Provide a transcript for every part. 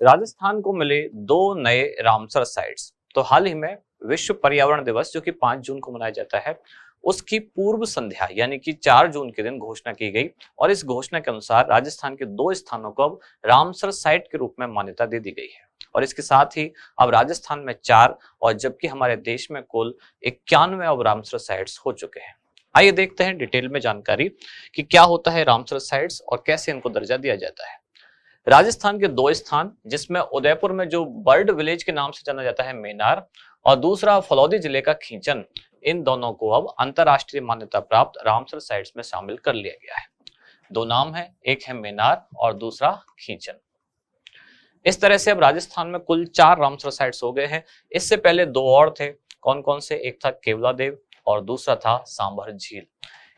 राजस्थान को मिले 2 नए रामसर साइट्स। तो हाल ही में विश्व पर्यावरण दिवस जो कि 5 जून को मनाया जाता है, उसकी पूर्व संध्या यानी कि 4 जून के दिन घोषणा की गई और इस घोषणा के अनुसार राजस्थान के 2 स्थानों को अब रामसर साइट के रूप में मान्यता दे दी गई है। और इसके साथ ही अब राजस्थान में 4 और जबकि हमारे देश में कुल 91 अब रामसर साइट्स हो चुके हैं। आइए देखते हैं डिटेल में जानकारी कि क्या होता है रामसर साइट्स और कैसे इनको दर्जा दिया जाता है। राजस्थान के 2 स्थान, जिसमें उदयपुर में जो बर्ड विलेज के नाम से जाना जाता है मेनार और दूसरा फलौदी जिले का खींचन, इन दोनों को अब अंतरराष्ट्रीय मान्यता प्राप्त रामसर साइट्स में शामिल कर लिया गया है। 2 नाम है, एक है मेनार और दूसरा खींचन। इस तरह से अब राजस्थान में कुल 4 रामसर साइट्स हो गए हैं। इससे पहले 2 और थे। कौन कौन से? एक था केवलादेव और दूसरा था सांभर झील।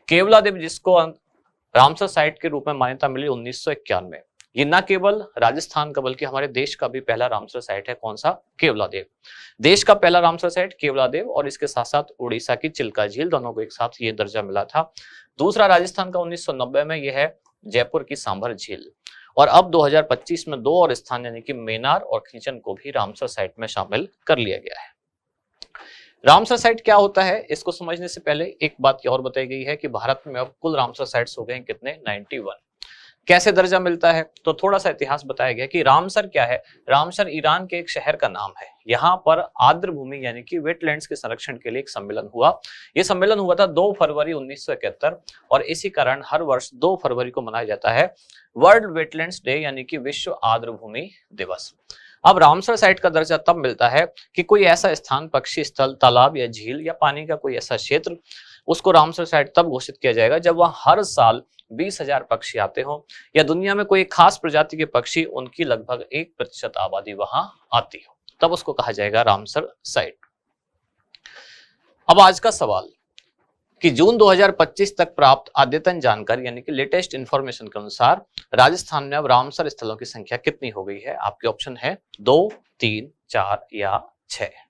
केवलादेव जिसको रामसर साइट के रूप में मान्यता मिली 1991 में। ये न केवल राजस्थान का बल्कि हमारे देश का भी पहला रामसर साइट है। कौन सा? केवलादेव। देश का पहला रामसर साइट केवलादेव और इसके साथ साथ उड़ीसा की चिल्का झील, दोनों को एक साथ ये दर्जा मिला था। दूसरा राजस्थान का 1990 में यह है जयपुर की सांभर झील। और अब 2025 में 2 और स्थान यानी कि मेनार और खींचन को भी रामसर साइट में शामिल कर लिया गया है। रामसर साइट क्या होता है, इसको समझने से पहले एक बात और बताई गई है कि भारत में अब कुल रामसर साइट्स हो गए हैं कितने? 91। कैसे दर्जा मिलता है? तो थोड़ा सा इतिहास बताया गया कि रामसर क्या है। रामसर ईरान के एक शहर का नाम है। यहाँ पर आर्द्र भूमि यानी कि वेटलैंड्स के संरक्षण के लिए एक सम्मेलन हुआ। यह सम्मेलन हुआ था 2 फरवरी 1971 और इसी कारण हर वर्ष 2 फरवरी को मनाया जाता है वर्ल्ड वेटलैंड्स डे यानी कि विश्व आर्द्र भूमि दिवस। अब रामसर साइट का दर्जा तब मिलता है कि कोई ऐसा स्थान, पक्षी स्थल, तालाब या झील या पानी का कोई ऐसा क्षेत्र, उसको रामसर साइट तब घोषित किया जाएगा जब वह हर साल 20,000 पक्षी आते हो या दुनिया में कोई खास प्रजाति के पक्षी, उनकी लगभग 1% आबादी वहां आती हो, तब उसको कहा जाएगा रामसर साइट। अब आज का सवाल कि जून 2025 तक प्राप्त अद्यतन जानकारी यानी कि लेटेस्ट इंफॉर्मेशन के अनुसार राजस्थान में अब रामसर स्थलों की संख्या कितनी हो गई है? आपके ऑप्शन है 2, 3, 4 या 6।